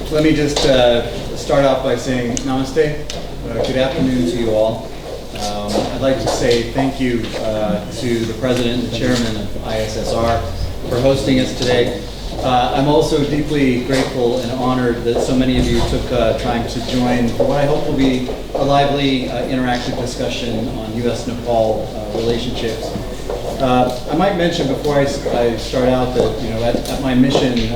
Let me just start off by saying namaste. Good afternoon to you all. I'd like to say thank you to the president and the chairman of ISSR for hosting us today. I'm also deeply grateful and honored that so many of you took time to join for what I hope will be a lively, interactive discussion on U.S.-Nepal relationships. I might mention before I start out that, you know, at my mission,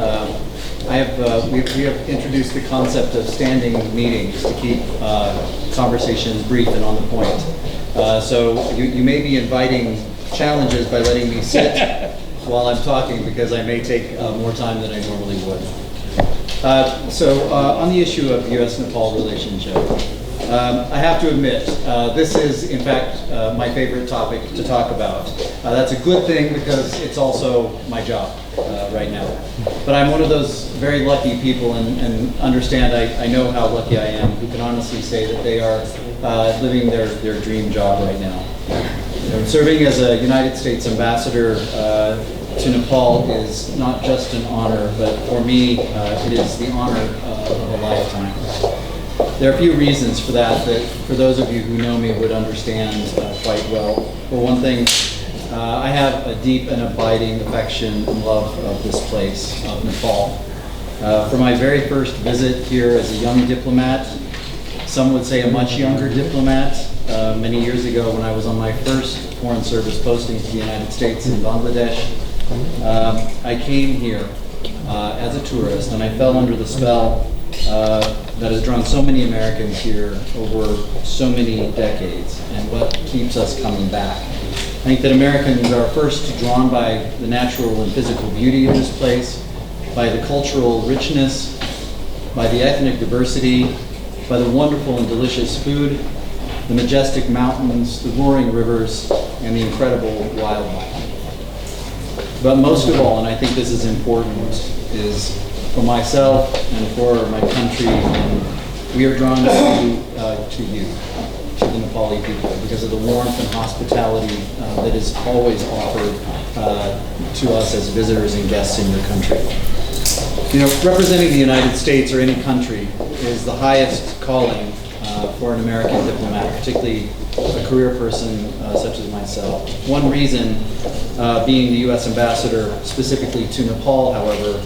we have introduced the concept of standing meetings to keep conversations brief and on the point. So you may be inviting challenges by letting me sit while I'm talking, because I may take more time than I normally would. On the issue of U.S.-Nepal relationship, I have to admit, this is in fact my favorite topic to talk about. That's a good thing because it's also my job right now. But I'm one of those very lucky people, and understand I know how lucky I am, who can honestly say that they are living their dream job right now. Serving as a United States ambassador to Nepal is not just an honor, but for me, it is the honor of a lifetime. There are a few reasons for that for those of you who know me would understand quite well. For one thing, I have a deep and abiding affection and love of this place, of Nepal. For my very first visit here as a young diplomat, some would say a much younger diplomat, many years ago when I was on my first Foreign Service posting to the United States in Bangladesh, I came here as a tourist, and I fell under the spell that has drawn so many Americans here over so many decades, and what keeps us coming back. I think that Americans are first drawn by the natural and physical beauty of this place, by the cultural richness, by the ethnic diversity, by the wonderful and delicious food, the majestic mountains, the roaring rivers, and the incredible wildlife. But most of all, and I think this is important, is for myself and for my country, and we are drawn to you, to the Nepali people, because of the warmth and hospitality that is always offered to us as visitors and guests in your country. You know, representing the United States or any country is the highest calling for an American diplomat, particularly a career person such as myself. One reason being the U.S. ambassador specifically to Nepal, however,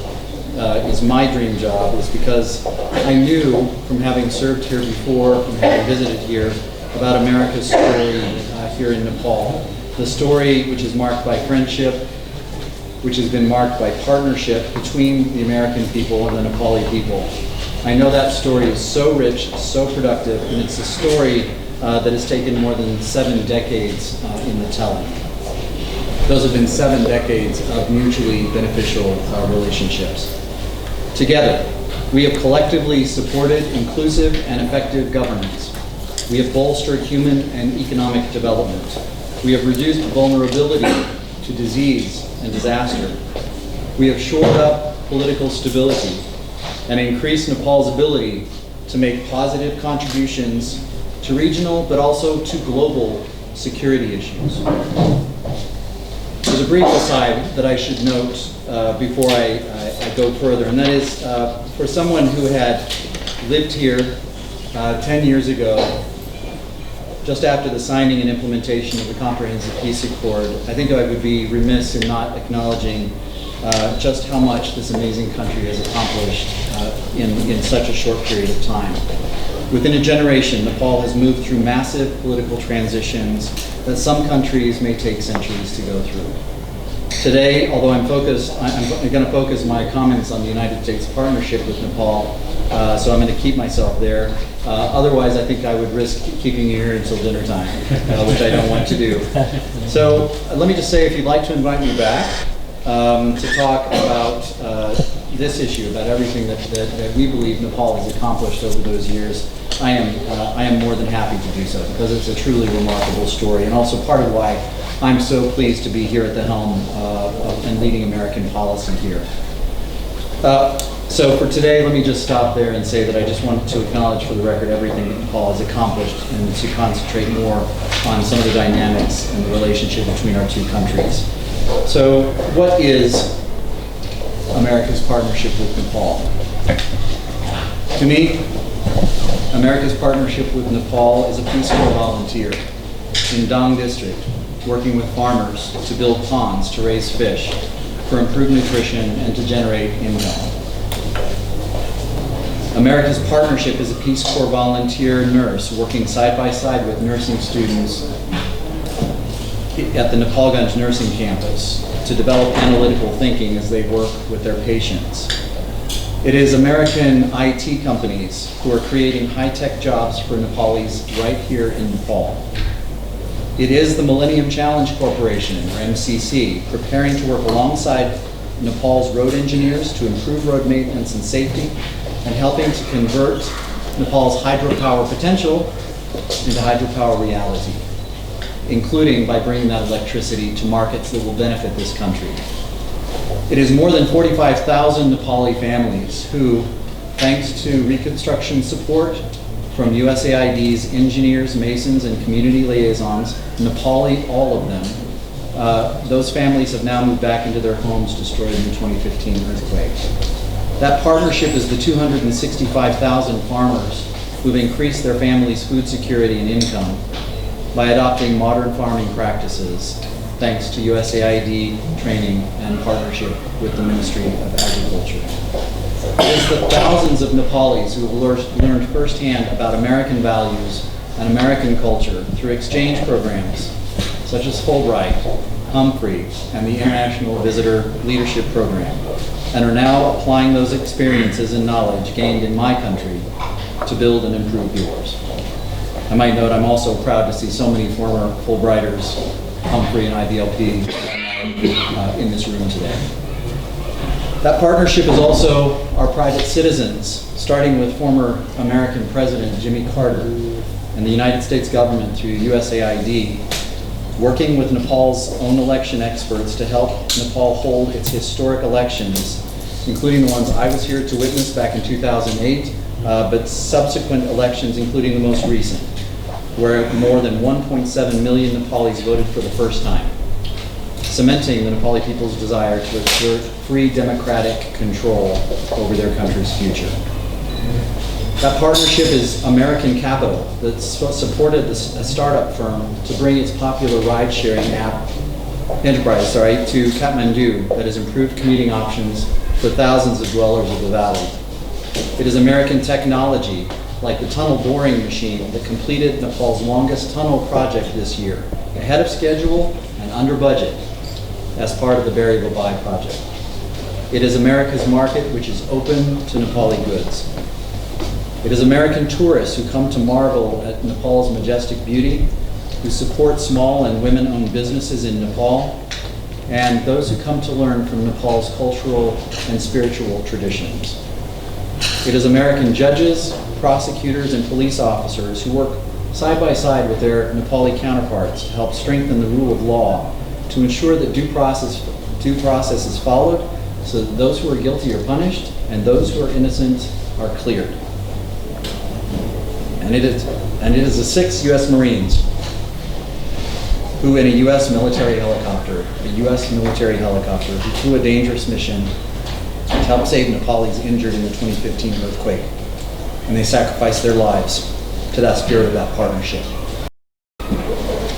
is my dream job, is because I knew from having served here before, from having visited here, about America's story here in Nepal. The story which is marked by friendship, which has been marked by partnership between the American people and the Nepali people. I know that story is so rich, so productive, and it's a story that has taken more than 7 decades in the telling. Those have been 7 decades of mutually beneficial relationships. Together, we have collectively supported inclusive and effective governance. We have bolstered human and economic development. We have reduced vulnerability to disease and disaster. We have shored up political stability and increased Nepal's ability to make positive contributions to regional but also to global security issues. There's a brief aside that I should note before I go further, and that is for someone who had lived here 10 years ago, just after the signing and implementation of the Comprehensive Peace Accord, I think I would be remiss in not acknowledging just how much this amazing country has accomplished in such a short period of time. Within a generation, Nepal has moved through massive political transitions that some countries may take centuries to go through. Today, although I'm going to focus my comments on the United States partnership with Nepal, so I'm going to keep myself there. Otherwise, I think I would risk keeping you here until dinner time, which I don't want to do. So let me just say, if you'd like to invite me back to talk about this issue, about everything that we believe Nepal has accomplished over those years, I am more than happy to do so, because it's a truly remarkable story, and also part of why I'm so pleased to be here at the helm and leading American policy here. So for today, let me just stop there and say that I just want to acknowledge for the record everything that Nepal has accomplished, and to concentrate more on some of the dynamics and the relationship between our two countries. So what is America's partnership with Nepal? To me, America's partnership with Nepal is a Peace Corps volunteer in Dang district, working with farmers to build ponds to raise fish for improved nutrition and to generate income. America's partnership is a Peace Corps volunteer nurse working side by side with nursing students at the Nepalganj nursing campus to develop analytical thinking as they work with their patients. It is American IT companies who are creating high-tech jobs for Nepalis right here in Nepal. It is the Millennium Challenge Corporation, or MCC, preparing to work alongside Nepal's road engineers to improve road maintenance and safety, and helping to convert Nepal's hydropower potential into hydropower reality, including by bringing that electricity to markets that will benefit this country. It is more than 45,000 Nepali families who, thanks to reconstruction support from USAID's engineers, masons, and community liaisons, Nepali, all of them, those families have now moved back into their homes destroyed in the 2015 earthquake. That partnership is the 265,000 farmers who've increased their families' food security and income by adopting modern farming practices, thanks to USAID training and partnership with the Ministry of Agriculture. It is the thousands of Nepalis who have learned firsthand about American values and American culture through exchange programs such as Fulbright, Humphrey, and the International Visitor Leadership Program, and are now applying those experiences and knowledge gained in my country to build and improve yours. I might note I'm also proud to see so many former Fulbrighters, Humphrey and IVLP, in this room today. That partnership is also our private citizens, starting with former American President Jimmy Carter and the United States government through USAID, working with Nepal's own election experts to help Nepal hold its historic elections, including the ones I was here to witness back in 2008, but subsequent elections, including the most recent, where more than 1.7 million Nepalis voted for the first time, cementing the Nepali people's desire to exert free democratic control over their country's future. That partnership is American capital that supported a startup firm to bring its popular ride-sharing enterprise to Kathmandu that has improved commuting options for thousands of dwellers of the valley. It is American technology, like the tunnel boring machine that completed Nepal's longest tunnel project this year, ahead of schedule and under budget, as part of the Barry Babai project. It is America's market, which is open to Nepali goods. It is American tourists who come to marvel at Nepal's majestic beauty, who support small and women-owned businesses in Nepal, and those who come to learn from Nepal's cultural and spiritual traditions. It is American judges, prosecutors, and police officers who work side by side with their Nepali counterparts to help strengthen the rule of law, to ensure that due process is followed, so that those who are guilty are punished and those who are innocent are cleared. And it is the 6 U.S. Marines who, in a U.S. military helicopter, who flew a dangerous mission to help save Nepalis injured in the 2015 earthquake, and they sacrificed their lives to that spirit of that partnership.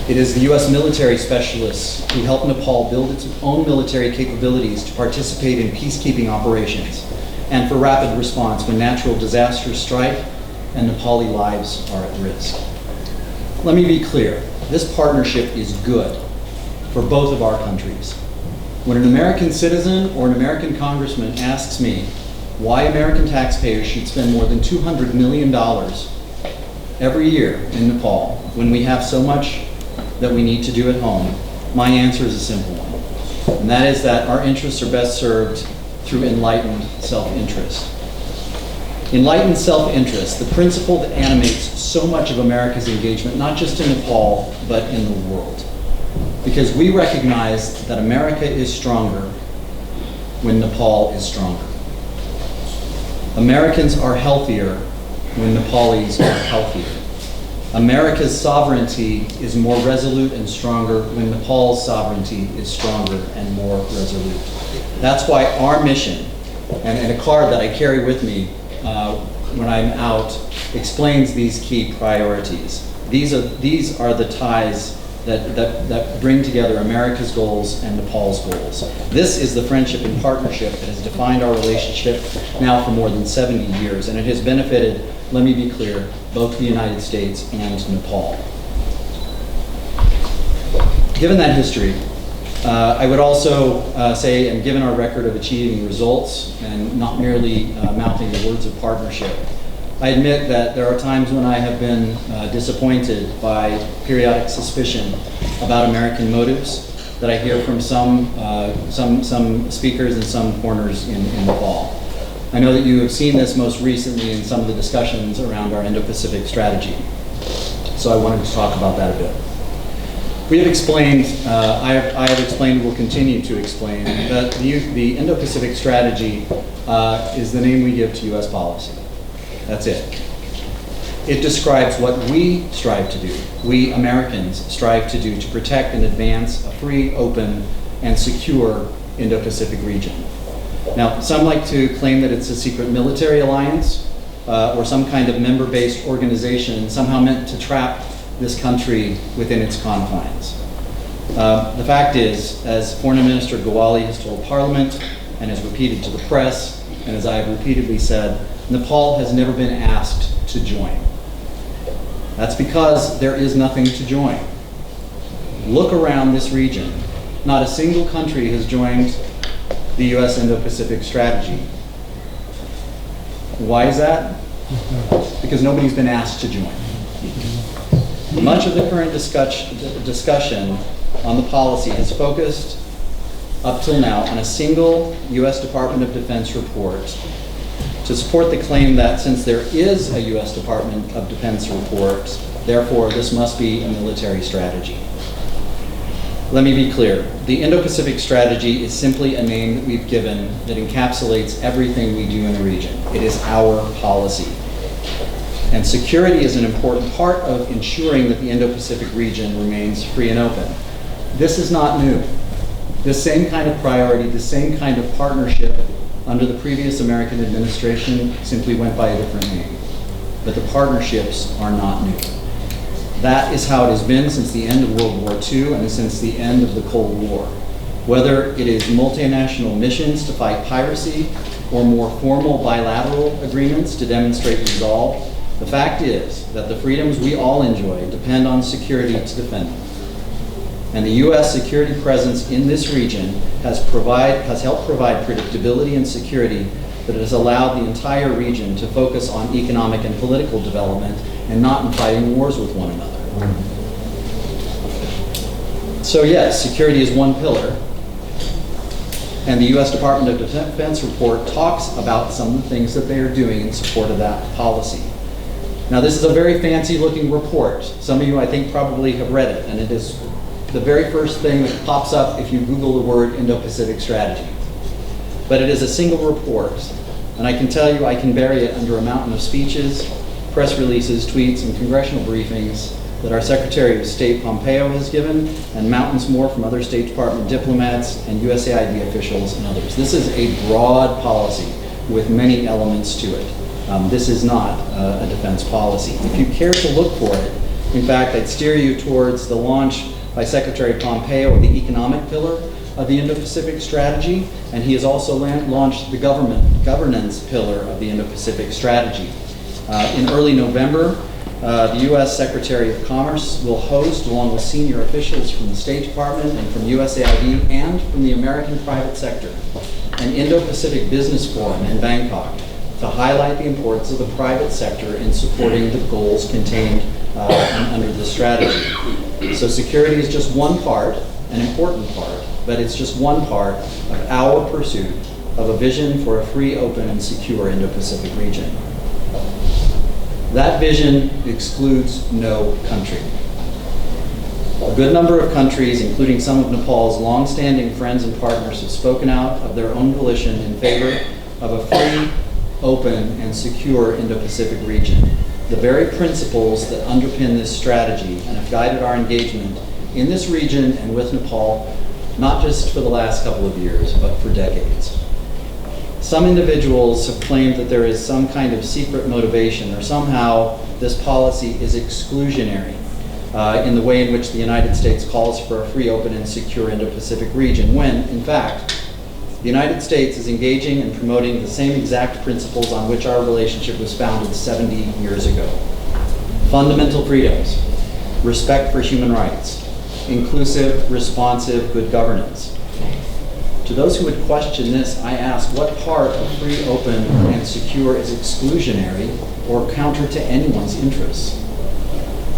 It is the U.S. military specialists who helped Nepal build its own military capabilities to participate in peacekeeping operations and for rapid response when natural disasters strike and Nepali lives are at risk. Let me be clear, this partnership is good for both of our countries. When an American citizen or an American congressman asks me why American taxpayers should spend more than $200 million every year in Nepal when we have so much that we need to do at home, my answer is a simple one, and that is that our interests are best served through enlightened self-interest. Enlightened self-interest, the principle that animates so much of America's engagement, not just in Nepal, but in the world. Because we recognize that America is stronger when Nepal is stronger. Americans are healthier when Nepalis are healthier. America's sovereignty is more resolute and stronger when Nepal's sovereignty is stronger and more resolute. That's why our mission, and a card that I carry with me when I'm out explains these key priorities. These are the ties that bring together America's goals and Nepal's goals. This is the friendship and partnership that has defined our relationship now for more than 70 years, and it has benefited, let me be clear, both the United States and Nepal. Given that history, I would also say, and given our record of achieving results and not merely mouthing the words of partnership, I admit that there are times when I have been disappointed by periodic suspicion about American motives that I hear from some speakers in some corners in Nepal. I know that you have seen this most recently in some of the discussions around our Indo-Pacific strategy, so I wanted to talk about that a bit. We have explained, I have explained, will continue to explain, that the Indo-Pacific strategy is the name we give to U.S. policy. That's it. It describes what we strive to do, we Americans strive to do to protect and advance a free, open, and secure Indo-Pacific region. Now, some like to claim that it's a secret military alliance or some kind of member-based organization somehow meant to trap this country within its confines. The fact is, as Foreign Minister Gowali has told Parliament and has repeated to the press, and as I have repeatedly said, Nepal has never been asked to join. That's because there is nothing to join. Look around this region. Not a single country has joined the U.S. Indo-Pacific strategy. Why is that? Because nobody's been asked to join. Much of the current discussion on the policy has focused up till now on a single U.S. Department of Defense report to support the claim that since there is a U.S. Department of Defense report, therefore this must be a military strategy. Let me be clear. The Indo-Pacific strategy is simply a name that we've given that encapsulates everything we do in the region. It is our policy. And security is an important part of ensuring that the Indo-Pacific region remains free and open. This is not new. This same kind of priority, the same kind of partnership under the previous American administration simply went by a different name. But the partnerships are not new. That is how it has been since the end of World War II and since the end of the Cold War. Whether it is multinational missions to fight piracy or more formal bilateral agreements to demonstrate resolve, the fact is that the freedoms we all enjoy depend on security to defend them. And the U.S. security presence in this region has helped provide predictability and security that has allowed the entire region to focus on economic and political development and not in fighting wars with one another. So yes, security is one pillar. And the U.S. Department of Defense report talks about some of the things that they are doing in support of that policy. Now, this is a very fancy looking report. Some of you, I think, probably have read it, and it is the very first thing that pops up if you Google the word Indo-Pacific strategy. But it is a single report, and I can tell you I can bury it under a mountain of speeches, press releases, tweets, and congressional briefings that our Secretary of State Pompeo has given, and mountains more from other State Department diplomats and USAID officials and others. This is a broad policy with many elements to it. This is not a defense policy. If you care to look for it, in fact, I'd steer you towards the launch by Secretary Pompeo of the economic pillar of the Indo-Pacific strategy, and he has also launched the governance pillar of the Indo-Pacific strategy. In early November, the U.S. Secretary of Commerce will host, along with senior officials from the State Department and from USAID and from the American private sector, an Indo-Pacific Business Forum in Bangkok to highlight the importance of the private sector in supporting the goals contained under the strategy. So security is just one part, an important part, but it's just one part of our pursuit of a vision for a free, open, and secure Indo-Pacific region. That vision excludes no country. A good number of countries, including some of Nepal's long-standing friends and partners, have spoken out of their own volition in favor of a free, open, and secure Indo-Pacific region. The very principles that underpin this strategy and have guided our engagement in this region and with Nepal, not just for the last couple of years, but for decades. Some individuals have claimed that there is some kind of secret motivation, or somehow this policy is exclusionary in the way in which the United States calls for a free, open, and secure Indo-Pacific region, when, in fact, the United States is engaging and promoting the same exact principles on which our relationship was founded 70 years ago. Fundamental freedoms, respect for human rights, inclusive, responsive, good governance. To those who would question this, I ask, what part of free, open, and secure is exclusionary or counter to anyone's interests?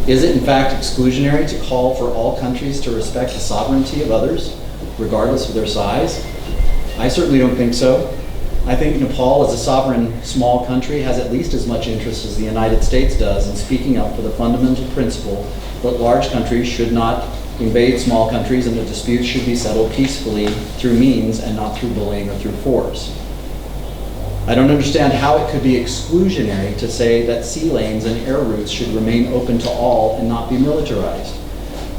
Is it in fact exclusionary to call for all countries to respect the sovereignty of others, regardless of their size? I certainly don't think so. I think Nepal, as a sovereign small country, has at least as much interest as the United States does in speaking up for the fundamental principle that large countries should not invade small countries and that disputes should be settled peacefully through means and not through bullying or through force. I don't understand how it could be exclusionary to say that sea lanes and air routes should remain open to all and not be militarized.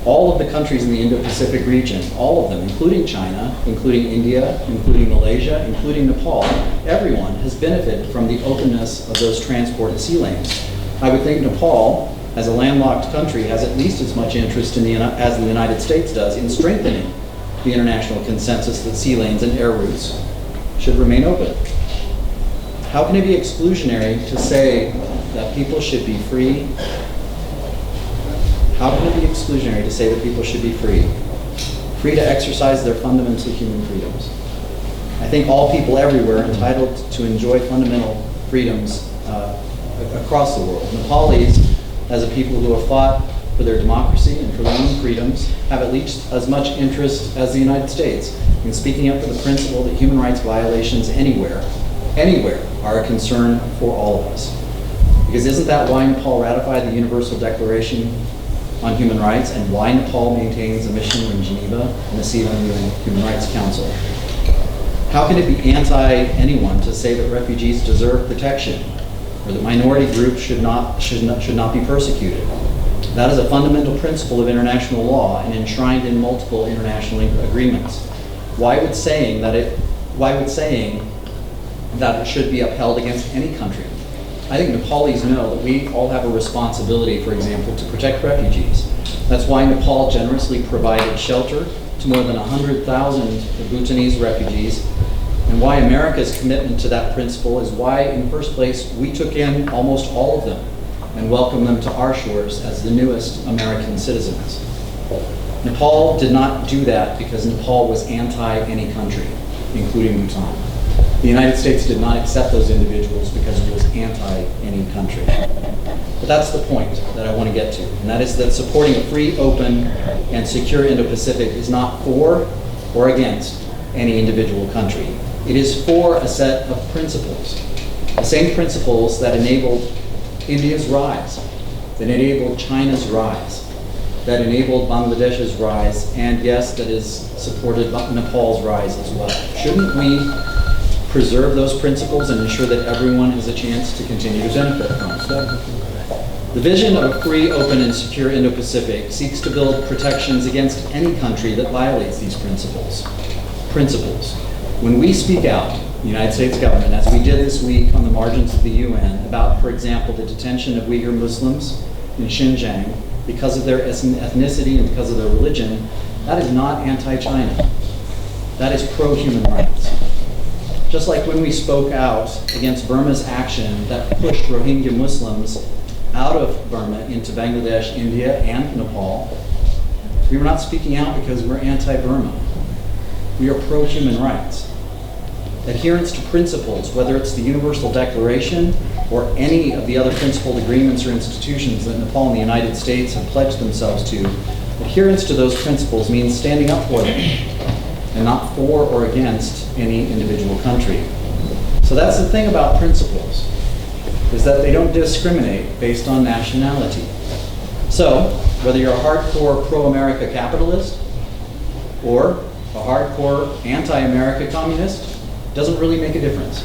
All of the countries in the Indo-Pacific region, all of them, including China, including India, including Malaysia, including Nepal, everyone has benefited from the openness of those transport and sea lanes. I would think Nepal, as a landlocked country, has at least as much interest as the United States does in strengthening the international consensus that sea lanes and air routes should remain open. How can it be exclusionary to say that people should be free? How can it be exclusionary to say that people should be free? Free to exercise their fundamental human freedoms. I think all people everywhere are entitled to enjoy fundamental freedoms across the world. Nepalis, as a people who have fought for their democracy and for their own freedoms, have at least as much interest as the United States in speaking up for the principle that human rights violations anywhere are a concern for all of us. Because isn't that why Nepal ratified the Universal Declaration on Human Rights, and why Nepal maintains a mission in Geneva and a seat on the UN Human Rights Council? How can it be anti-anyone to say that refugees deserve protection, or that minority groups should not be persecuted? That is a fundamental principle of international law and enshrined in multiple international agreements. Why would saying that it should be upheld against any country? I think Nepalis know that we all have a responsibility, for example, to protect refugees. That's why Nepal generously provided shelter to more than 100,000 Bhutanese refugees, and why America's commitment to that principle is why, in the first place, we took in almost all of them and welcomed them to our shores as the newest American citizens. Nepal did not do that because Nepal was anti any country, including Bhutan. The United States did not accept those individuals because it was anti any country. But that's the point that I want to get to, and that is that supporting a free, open, and secure Indo-Pacific is not for or against any individual country. It is for a set of principles, the same principles that enabled India's rise, that enabled China's rise, that enabled Bangladesh's rise, and yes, that has supported Nepal's rise as well. Shouldn't we preserve those principles and ensure that everyone has a chance to continue to benefit from them? The vision of a free, open, and secure Indo-Pacific seeks to build protections against any country that violates these principles. When we speak out, the United States government, as we did this week on the margins of the UN, about, for example, the detention of Uyghur Muslims in Xinjiang because of their ethnicity and because of their religion, that is not anti-China. That is pro-human rights. Just like when we spoke out against Burma's action that pushed Rohingya Muslims out of Burma into Bangladesh, India, and Nepal, we were not speaking out because we're anti-Burma. We are pro-human rights. Adherence to principles, whether it's the Universal Declaration or any of the other principled agreements or institutions that Nepal and the United States have pledged themselves to, adherence to those principles means standing up for them and not for or against any individual country. So that's the thing about principles, is that they don't discriminate based on nationality. So, whether you're a hardcore pro-America capitalist or a hardcore anti-America communist, doesn't really make a difference.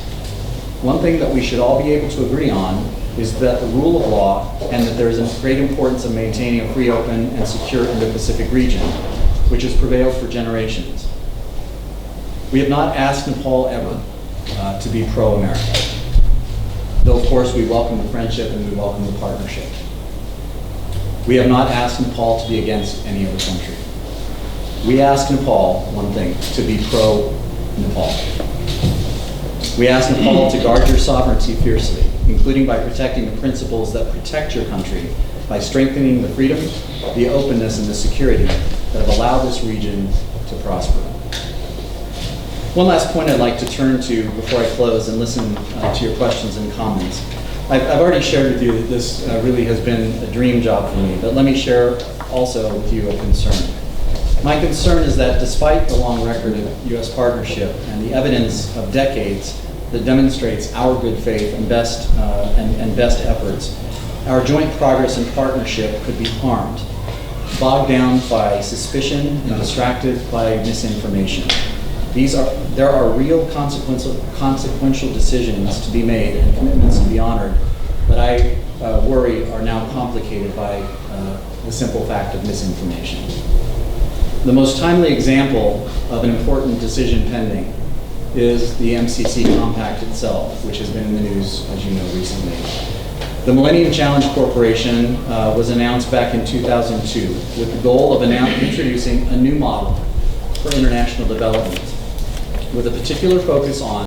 One thing that we should all be able to agree on is that the rule of law and that there is a great importance of maintaining a free, open, and secure Indo-Pacific region, which has prevailed for generations. We have not asked Nepal ever to be pro-America. Though, of course, we welcome the friendship and we welcome the partnership. We have not asked Nepal to be against any other country. We ask Nepal one thing, to be pro-Nepal. We ask Nepal to guard your sovereignty fiercely, including by protecting the principles that protect your country, by strengthening the freedom, the openness, and the security that have allowed this region to prosper. One last point I'd like to turn to before I close and listen to your questions and comments. I've already shared with you that this really has been a dream job for me, but let me share also with you a concern. My concern is that despite the long record of U.S. partnership and the evidence of decades that demonstrates our good faith and best efforts, our joint progress and partnership could be harmed, bogged down by suspicion and distracted by misinformation. There are real consequential decisions to be made and commitments to be honored that I worry are now complicated by the simple fact of misinformation. The most timely example of an important decision pending is the MCC Compact itself, which has been in the news, as you know, recently. The Millennium Challenge Corporation was announced back in 2002 with the goal of introducing a new model for international development, with a particular focus on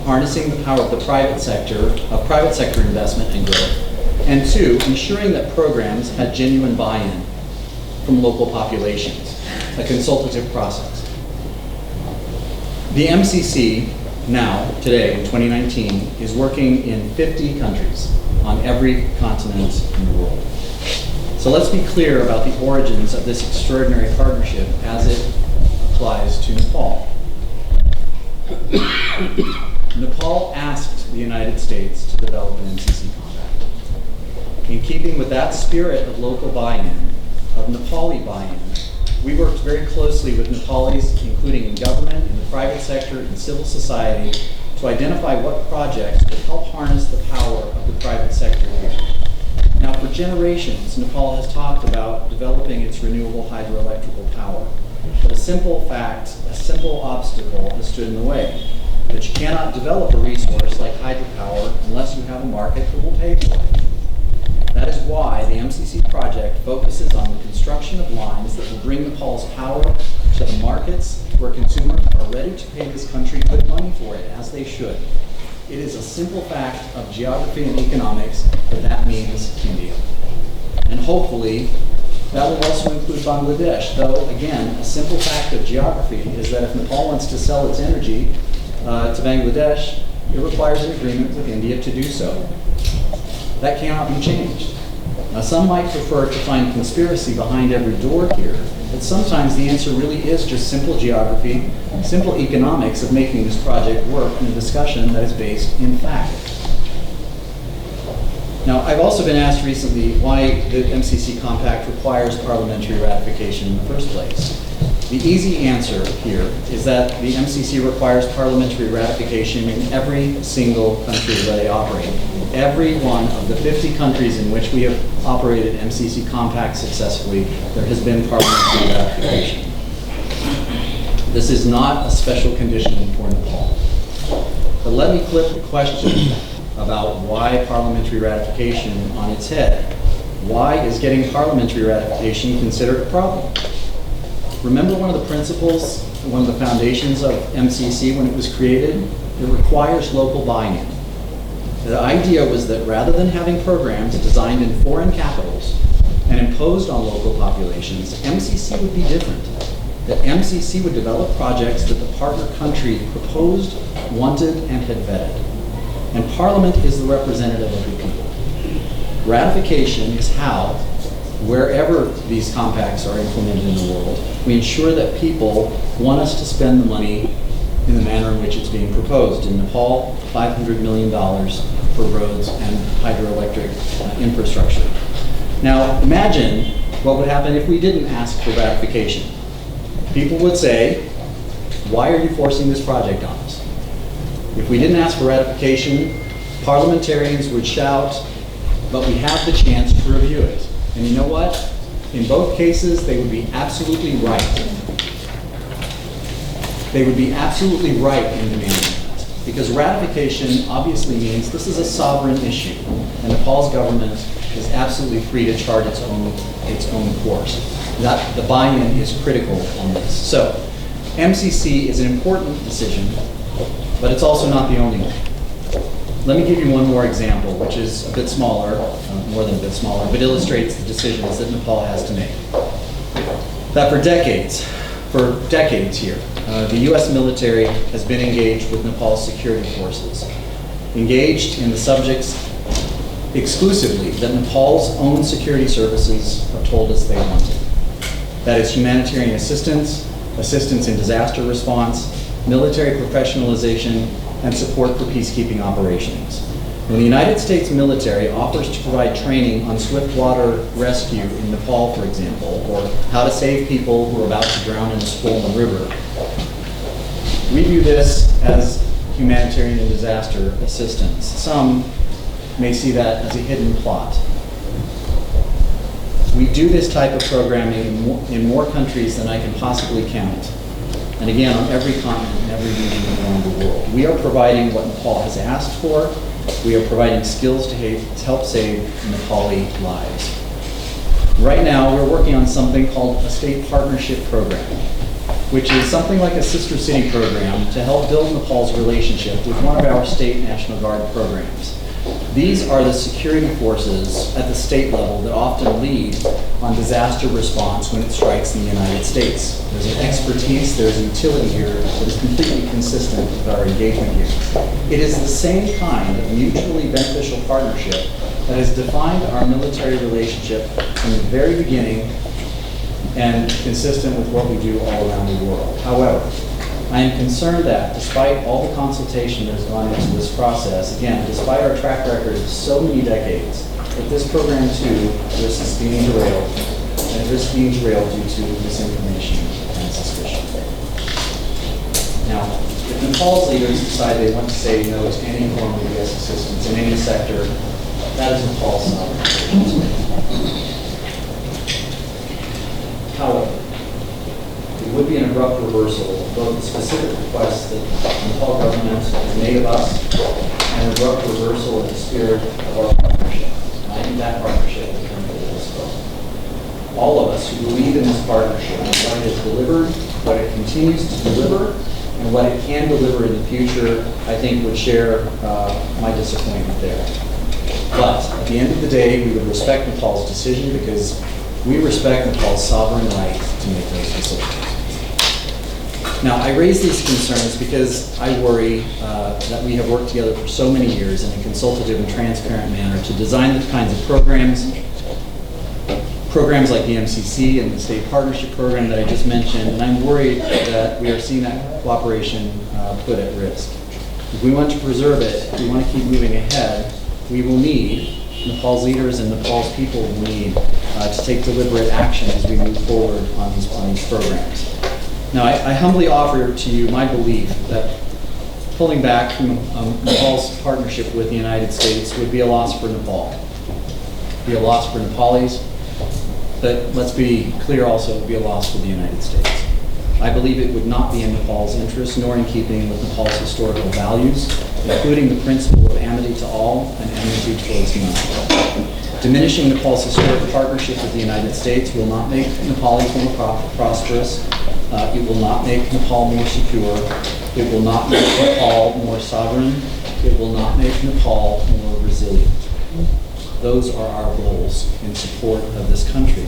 harnessing the power of the private sector investment and growth, and two, ensuring that programs had genuine buy-in from local populations, a consultative process. The MCC now, today, in 2019, is working in 50 countries on every continent in the world. So let's be clear about the origins of this extraordinary partnership as it applies to Nepal. Nepal asked the United States to develop an MCC compact. In keeping with that spirit of local buy-in, of Nepali buy-in, we worked very closely with Nepalis, including in government, in the private sector, in civil society, to identify what projects would help harness the power of the private sector here. Now, for generations, Nepal has talked about developing its renewable hydroelectrical power. But a simple obstacle has stood in the way, that you cannot develop a resource like hydropower unless you have a market that will pay for it. That is why the MCC project focuses on the construction of lines that will bring Nepal's power to the markets where consumers are ready to pay this country good money for it, as they should. It is a simple fact of geography and economics that means India. And hopefully, that will also include Bangladesh, though, again, a simple fact of geography is that if Nepal wants to sell its energy to Bangladesh, it requires an agreement with India to do so. That cannot be changed. Now, some might prefer to find conspiracy behind every door here, but sometimes the answer really is just simple geography, simple economics of making this project work in a discussion that is based in fact. Now, I've also been asked recently why the MCC Compact requires parliamentary ratification in the first place. The easy answer here is that the MCC requires parliamentary ratification in every single country where they operate. Every one of the 50 countries in which we have operated MCC Compact successfully, there has been parliamentary ratification. This is not a special condition for Nepal. But let me flip the question about why parliamentary ratification on its head. Why is getting parliamentary ratification considered a problem? Remember one of the principles, one of the foundations of MCC when it was created? It requires local buy-in. The idea was that rather than having programs designed in foreign capitals and imposed on local populations, MCC would be different. That MCC would develop projects that the partner country proposed, wanted, and had vetted. And Parliament is the representative of the people. Ratification is how, wherever these compacts are implemented in the world, we ensure that people want us to spend the money in the manner in which it's being proposed. In Nepal, $500 million for roads and hydroelectric infrastructure. Now, imagine what would happen if we didn't ask for ratification. People would say, why are you forcing this project on us? If we didn't ask for ratification, parliamentarians would shout, but we have the chance to review it. And you know what? In both cases, they would be absolutely right. They would be absolutely right in demanding that. because ratification obviously means this is a sovereign issue, and Nepal's government is absolutely free to chart its own course. That the buy-in is critical on this. So, MCC is an important decision, but it's also not the only one. Let me give you one more example, which is a bit smaller, more than a bit smaller, but illustrates the decisions that Nepal has to make. That for decades here, the US military has been engaged with Nepal's security forces, engaged in the subjects exclusively that Nepal's own security services have told us they wanted. That is humanitarian assistance, assistance in disaster response, military professionalization, and support for peacekeeping operations. When the United States military offers to provide training on swift water rescue in Nepal, for example, or how to save people who are about to drown in a swollen river, we view this as humanitarian and disaster assistance. Some may see that as a hidden plot. We do this type of programming in more countries than I can possibly count. And again, on every continent and every region around the world. We are providing what Nepal has asked for. We are providing skills to help save Nepali lives. Right now, we're working on something called a state partnership program, which is something like a sister city program to help build Nepal's relationship with one of our state National Guard programs. These are the security forces at the state level that often lead on disaster response when it strikes in the United States. There's an expertise, there's a utility here that is completely consistent with our engagement here. It is the same kind of mutually beneficial partnership that has defined our military relationship from the very beginning and consistent with what we do all around the world. However, I am concerned that despite all the consultation that has gone into this process, again, despite our track record of so many decades, that this program too risks being derailed, and it risks being derailed due to misinformation and suspicion. Now, if Nepal's leaders decide they want to say no to any form of U.S. assistance in any sector, that is Nepal's sovereign. However, it would be an abrupt reversal of both the specific requests that the Nepal government has made of us and an abrupt reversal of the spirit of our partnership. And I think that partnership is going to be disposed. All of us who believe in this partnership and what it has delivered, what it continues to deliver, and what it can deliver in the future, I think would share my disappointment there. But at the end of the day, we would respect Nepal's decision because we respect Nepal's sovereign right to make those decisions. Now, I raise these concerns because I worry that we have worked together for so many years in a consultative and transparent manner to design the kinds of programs like the MCC and the state partnership program that I just mentioned, and I'm worried that we are seeing that cooperation put at risk. If we want to preserve it, if we want to keep moving ahead, we will need, Nepal's leaders and Nepal's people will need to take deliberate action as we move forward on these programs. Now, I humbly offer to you my belief that pulling back from Nepal's partnership with the United States would be a loss for Nepal, be a loss for Nepalis, but let's be clear also, it would be a loss for the United States. I believe it would not be in Nepal's interest, nor in keeping with Nepal's historical values, including the principle of amity to all and enmity towards none. Diminishing Nepal's historic partnership with the United States will not make Nepalis more prosperous. It will not make Nepal more secure. It will not make Nepal more sovereign. It will not make Nepal more resilient. Those are our goals in support of this country.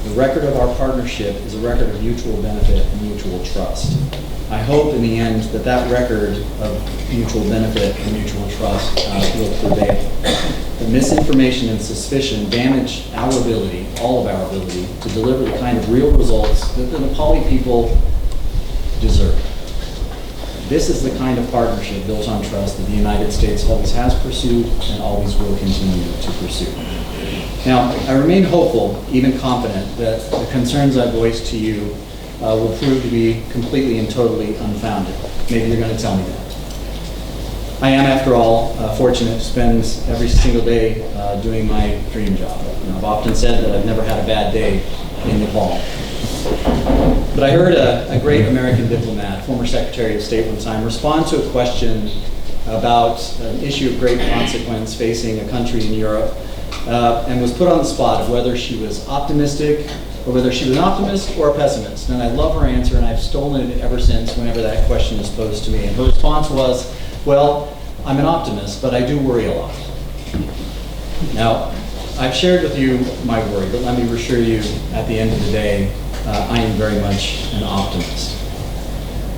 The record of our partnership is a record of mutual benefit and mutual trust. I hope in the end that that record of mutual benefit and mutual trust will prevail. The misinformation and suspicion damage our ability, all of our ability, to deliver the kind of real results that the Nepali people deserve. This is the kind of partnership built on trust that the United States always has pursued and always will continue to pursue. Now, I remain hopeful, even confident, that the concerns I voiced to you will prove to be completely and totally unfounded. Maybe you're going to tell me that. I am, after all, fortunate to spend every single day doing my dream job. I've often said that I've never had a bad day in Nepal. But I heard a great American diplomat, former Secretary of State one time, respond to a question about an issue of great consequence facing a country in Europe, and was put on the spot of whether she was optimistic or whether she was an optimist or a pessimist. And I love her answer, and I've stolen it ever since whenever that question is posed to me. And her response was, well, I'm an optimist, but I do worry a lot. Now, I've shared with you my worry, but let me reassure you, at the end of the day, I am very much an optimist.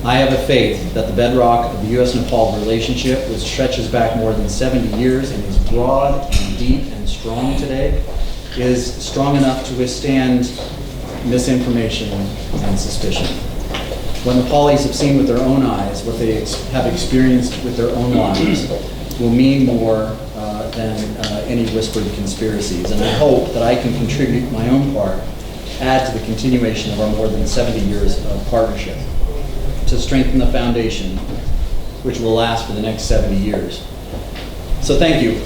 I have a faith that the bedrock of the U.S.-Nepal relationship, which stretches back more than 70 years and is broad and deep and strong today, is strong enough to withstand misinformation and suspicion. What Nepalis have seen with their own eyes, what they have experienced with their own lives, will mean more than any whispered conspiracies. And I hope that I can contribute my own part, add to the continuation of our more than 70 years of partnership, to strengthen the foundation which will last for the next 70 years. So thank you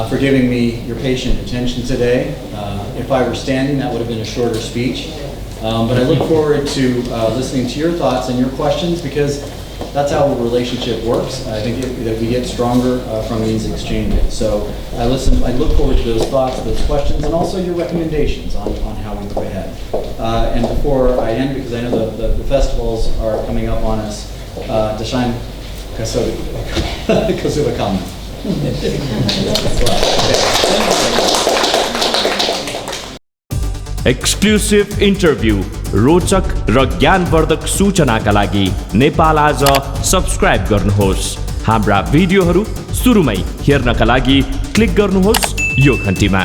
for giving me your patient attention today. If I were standing, that would have been a shorter speech. But I look forward to listening to your thoughts and your questions, because that's how a relationship works. I think that we get stronger from these exchanges. So I look forward to those thoughts, those questions, and also your recommendations on how we move ahead. And before I end, because I know the festivals are coming up on us, Dashain Kasuba comment. Exclusive interview, रोचक र ज्ञानवर्धक सूचनाका लागि नेपाल आज subscribe गर्नुहोस्। हाम्रा भिडियोहरू सुरुमै हेर्नका लागि click गर्नुहोस् यो घण्टीमा।